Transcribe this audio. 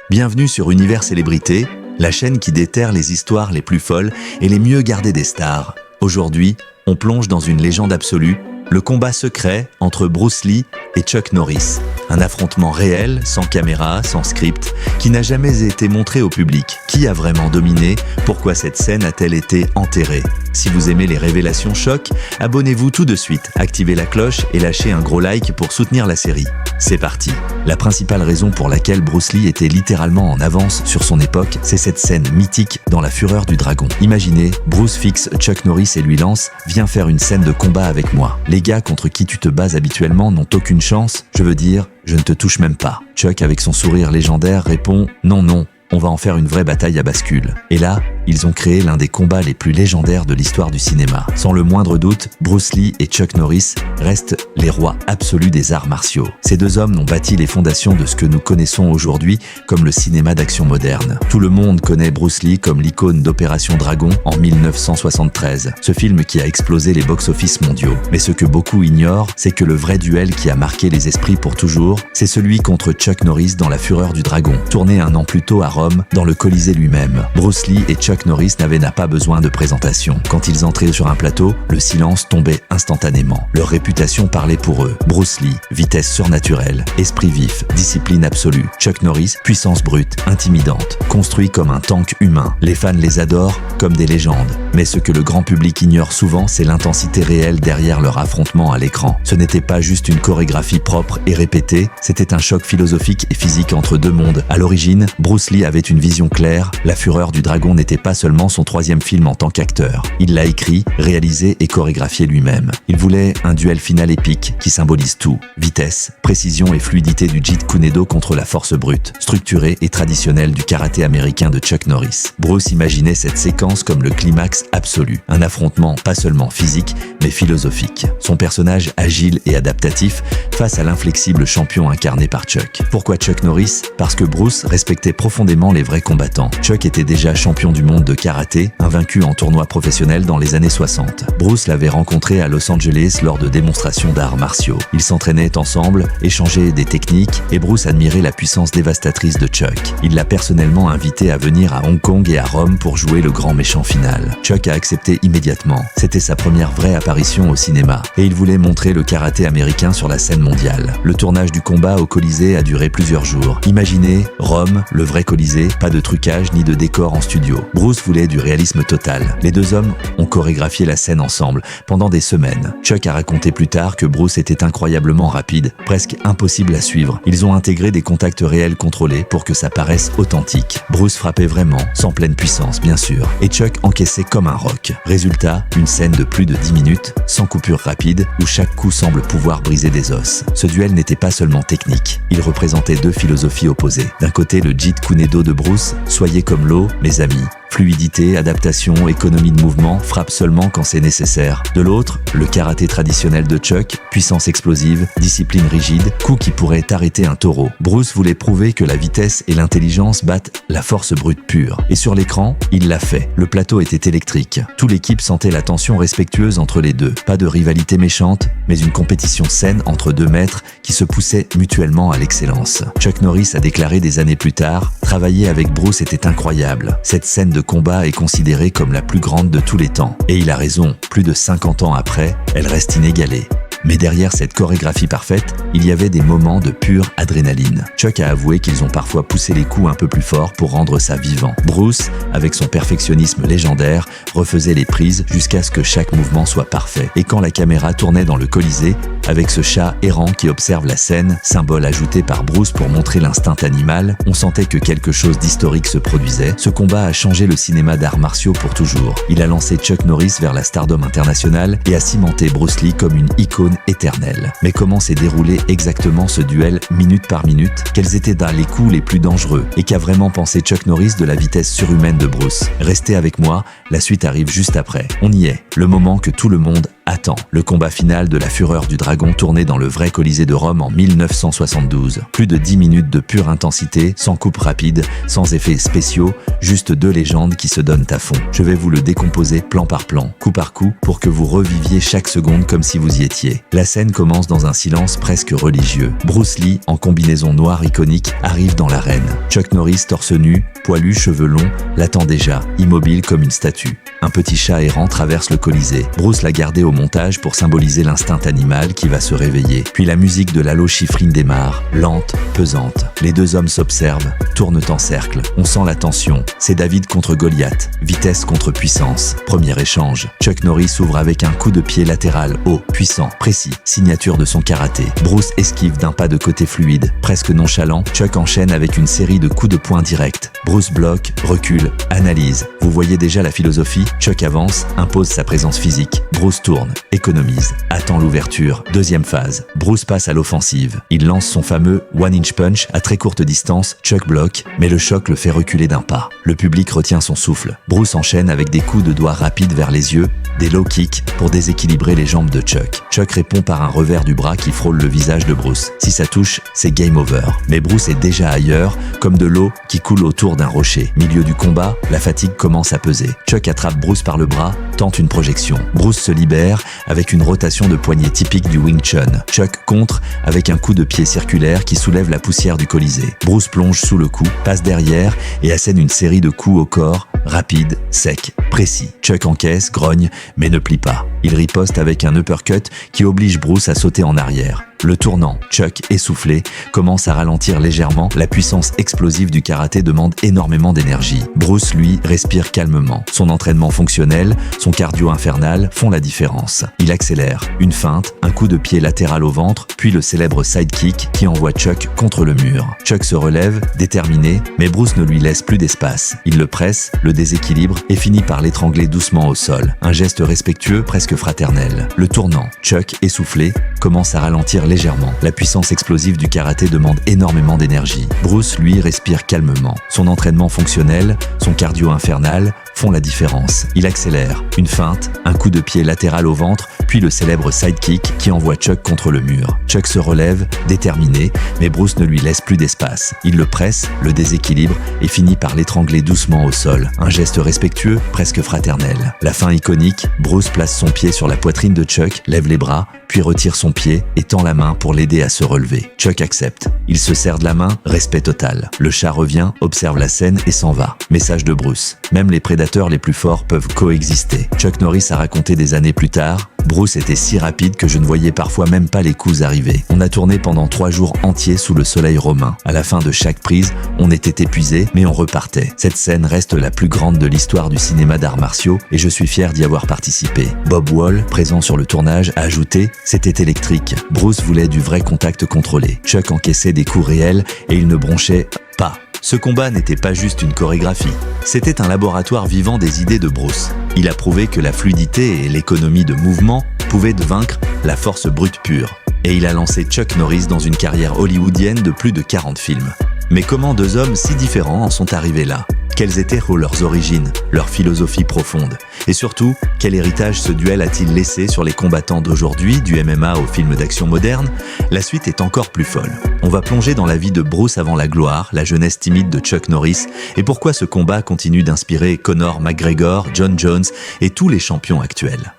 Bienvenue sur Univers Célébrité, la chaîne qui déterre les histoires les plus folles et les mieux gardées des stars. Aujourd'hui, on plonge dans une légende absolue, le combat secret entre Bruce Lee et Chuck Norris. Un affrontement réel, sans caméra, sans script, qui n'a jamais été montré au public. Qui a vraiment dominé? Pourquoi cette scène a-t-elle été enterrée? Si vous aimez les révélations choc, abonnez-vous tout de suite, activez la cloche et lâchez un gros like pour soutenir la série. C'est parti. La principale raison pour laquelle Bruce Lee était littéralement en avance sur son époque, c'est cette scène mythique dans La Fureur du Dragon. Imaginez, Bruce fixe Chuck Norris et lui lance « Viens faire une scène de combat avec moi. Les gars contre qui tu te bases habituellement n'ont aucune chance, je veux dire, je ne te touche même pas. » Chuck, avec son sourire légendaire, répond « Non, non, on va en faire une vraie bataille à bascule. » Et là, ils ont créé l'un des combats les plus légendaires de l'histoire du cinéma. Sans le moindre doute, Bruce Lee et Chuck Norris restent les rois absolus des arts martiaux. Ces deux hommes ont bâti les fondations de ce que nous connaissons aujourd'hui comme le cinéma d'action moderne. Tout le monde connaît Bruce Lee comme l'icône d'Opération Dragon en 1973, ce film qui a explosé les box-office mondiaux. Mais ce que beaucoup ignorent, c'est que le vrai duel qui a marqué les esprits pour toujours, c'est celui contre Chuck Norris dans La Fureur du Dragon, tourné un an plus tôt à Rome, dans le Colisée lui-même. Bruce Lee et Chuck Norris n'avaient pas besoin de présentation. Quand ils entraient sur un plateau, le silence tombait instantanément. Leur réputation parlait pour eux. Bruce Lee, vitesse surnaturelle, esprit vif, discipline absolue. Chuck Norris, puissance brute, intimidante, construit comme un tank humain. Les fans les adorent comme des légendes. Mais ce que le grand public ignore souvent, c'est l'intensité réelle derrière leur affrontement à l'écran. Ce n'était pas juste une chorégraphie propre et répétée, c'était un choc philosophique et physique entre deux mondes. À l'origine, Bruce Lee avait une vision claire. La Fureur du Dragon n'était pas seulement son troisième film en tant qu'acteur. Il l'a écrit, réalisé et chorégraphié lui-même. Il voulait un duel final épique qui symbolise tout. Vitesse, précision et fluidité du Jeet Kune Do contre la force brute, structurée et traditionnelle du karaté américain de Chuck Norris. Bruce imaginait cette séquence comme le climax absolu. Un affrontement pas seulement physique, mais philosophique. Son personnage agile et adaptatif face à l'inflexible champion incarné par Chuck. Pourquoi Chuck Norris? Parce que Bruce respectait profondément les vrais combattants. Chuck était déjà champion du monde de karaté, invaincu en tournoi professionnel dans les années 60. Bruce l'avait rencontré à Los Angeles lors de démonstrations d'arts martiaux. Ils s'entraînaient ensemble, échangeaient des techniques et Bruce admirait la puissance dévastatrice de Chuck. Il l'a personnellement invité à venir à Hong Kong et à Rome pour jouer le grand méchant final. Chuck a accepté immédiatement. C'était sa première vraie apparition au cinéma et il voulait montrer le karaté américain sur la scène mondiale. Le tournage du combat au Colisée a duré plusieurs jours. Imaginez, Rome, le vrai Colisée, pas de trucage ni de décor en studio. Bruce voulait du réalisme total. Les deux hommes ont chorégraphié la scène ensemble pendant des semaines. Chuck a raconté plus tard que Bruce était incroyablement rapide, presque impossible à suivre. Ils ont intégré des contacts réels contrôlés pour que ça paraisse authentique. Bruce frappait vraiment, sans pleine puissance bien sûr, et Chuck encaissait comme un roc. Résultat, une scène de plus de 10 minutes, sans coupure rapide, où chaque coup semble pouvoir briser des os. Ce duel n'était pas seulement technique, il représentait deux philosophies opposées. D'un côté, le Jeet Kune Do de Bruce, soyez comme l'eau, mes amis. Fluidité, adaptation, économie de mouvement, frappe seulement quand c'est nécessaire. De l'autre, le karaté traditionnel de Chuck, puissance explosive, discipline rigide, coup qui pourrait arrêter un taureau. Bruce voulait prouver que la vitesse et l'intelligence battent la force brute pure. Et sur l'écran, il l'a fait. Le plateau était électrique. Toute l'équipe sentait la tension respectueuse entre les deux. Pas de rivalité méchante, mais une compétition saine entre deux maîtres qui se poussaient mutuellement à l'excellence. Chuck Norris a déclaré des années plus tard « Travailler avec Bruce était incroyable. Cette scène de combat est considérée comme la plus grande de tous les temps. » Et il a raison, plus de 50 ans après, elle reste inégalée. Mais derrière cette chorégraphie parfaite, il y avait des moments de pure adrénaline. Chuck a avoué qu'ils ont parfois poussé les coups un peu plus fort pour rendre ça vivant. Bruce, avec son perfectionnisme légendaire, refaisait les prises jusqu'à ce que chaque mouvement soit parfait. Et quand la caméra tournait dans le Colisée, avec ce chat errant qui observe la scène, symbole ajouté par Bruce pour montrer l'instinct animal, on sentait que quelque chose d'historique se produisait. Ce combat a changé le cinéma d'arts martiaux pour toujours. Il a lancé Chuck Norris vers la stardom internationale et a cimenté Bruce Lee comme une icône éternelle. Mais comment s'est déroulé exactement ce duel minute par minute? Quels étaient les coups les plus dangereux? Et qu'a vraiment pensé Chuck Norris de la vitesse surhumaine de Bruce? Restez avec moi, la suite arrive juste après. On y est, le moment que tout le monde attend. Le combat final de la Fureur du Dragon tourné dans le vrai Colisée de Rome en 1972. Plus de 10 minutes de pure intensité, sans coupe rapide, sans effets spéciaux, juste deux légendes qui se donnent à fond. Je vais vous le décomposer plan par plan, coup par coup, pour que vous reviviez chaque seconde comme si vous y étiez. La scène commence dans un silence presque religieux. Bruce Lee, en combinaison noire iconique, arrive dans l'arène. Chuck Norris, torse nu, poilu, cheveux longs, l'attend déjà, immobile comme une statue. Un petit chat errant traverse le Colisée. Bruce l'a gardé au montage pour symboliser l'instinct animal qui va se réveiller. Puis la musique de Lalo Schifrin démarre, lente, pesante. Les deux hommes s'observent, tournent en cercle. On sent la tension. C'est David contre Goliath, vitesse contre puissance. Premier échange. Chuck Norris ouvre avec un coup de pied latéral, haut, puissant, précis, signature de son karaté. Bruce esquive d'un pas de côté fluide, presque nonchalant. Chuck enchaîne avec une série de coups de poing directs. Bruce bloque, recule, analyse. Vous voyez déjà la philosophie? Chuck avance, impose sa présence physique. Bruce tourne, économise, attend l'ouverture. Deuxième phase. Bruce passe à l'offensive. Il lance son fameux one-inch punch à très courte distance. Chuck bloque, mais le choc le fait reculer d'un pas. Le public retient son souffle. Bruce enchaîne avec des coups de doigts rapides vers les yeux, des low kicks pour déséquilibrer les jambes de Chuck. Chuck répond par un revers du bras qui frôle le visage de Bruce. Si ça touche, c'est game over. Mais Bruce est déjà ailleurs, comme de l'eau qui coule autour d'un rocher. Milieu du combat, la fatigue commence à peser. Chuck attrape Bruce par le bras, tente une projection. Bruce se libère avec une rotation de poignet typique du Wing Chun. Chuck contre avec un coup de pied circulaire qui soulève la poussière du Colisée. Bruce plonge sous le coup, passe derrière et assène une série de coups au corps, rapide, sec, précis. Chuck encaisse, grogne, mais ne plie pas. Il riposte avec un uppercut qui oblige Bruce à sauter en arrière. Le tournant, Chuck, essoufflé, commence à ralentir légèrement. La puissance explosive du karaté demande énormément d'énergie. Bruce, lui, respire calmement. Son entraînement fonctionnel, son cardio infernal font la différence. Il accélère. Une feinte, un coup de pied latéral au ventre, puis le célèbre sidekick qui envoie Chuck contre le mur. Chuck se relève, déterminé, mais Bruce ne lui laisse plus d'espace. Il le presse, le déséquilibre et finit par l'étrangler doucement au sol. Un geste respectueux, presque fraternel. Le tournant, Chuck, essoufflé, commence à ralentir légèrement. La puissance explosive du karaté demande énormément d'énergie. Bruce, lui, respire calmement. Son entraînement fonctionnel, son cardio infernal font la différence. Il accélère. Une feinte, un coup de pied latéral au ventre, puis le célèbre sidekick qui envoie Chuck contre le mur. Chuck se relève, déterminé, mais Bruce ne lui laisse plus d'espace. Il le presse, le déséquilibre et finit par l'étrangler doucement au sol. Un geste respectueux, presque fraternel. La fin iconique, Bruce place son pied sur la poitrine de Chuck, lève les bras, puis retire son pied et tend la main pour l'aider à se relever. Chuck accepte. Il se serre de la main, respect total. Le chat revient, observe la scène et s'en va. Message de Bruce. Même les prédateurs les plus forts peuvent coexister. Chuck Norris a raconté des années plus tard: Bruce était si rapide que je ne voyais parfois même pas les coups arriver. On a tourné pendant 3 jours entiers sous le soleil romain. À la fin de chaque prise, on était épuisé, mais on repartait. Cette scène reste la plus grande de l'histoire du cinéma d'arts martiaux et je suis fier d'y avoir participé. Bob Wall, présent sur le tournage, a ajouté: c'était électrique. Bruce voulait du vrai contact contrôlé. Chuck encaissait des coups réels et il ne bronchait pas. Ce combat n'était pas juste une chorégraphie, c'était un laboratoire vivant des idées de Bruce. Il a prouvé que la fluidité et l'économie de mouvement pouvaient vaincre la force brute pure. Et il a lancé Chuck Norris dans une carrière hollywoodienne de plus de 40 films. Mais comment deux hommes si différents en sont arrivés là ? Quelles étaient leurs origines, leur philosophie profonde? Et surtout, quel héritage ce duel a-t-il laissé sur les combattants d'aujourd'hui, du MMA au film d'action moderne? La suite est encore plus folle. On va plonger dans la vie de Bruce avant la gloire, la jeunesse timide de Chuck Norris, et pourquoi ce combat continue d'inspirer Conor McGregor, John Jones et tous les champions actuels.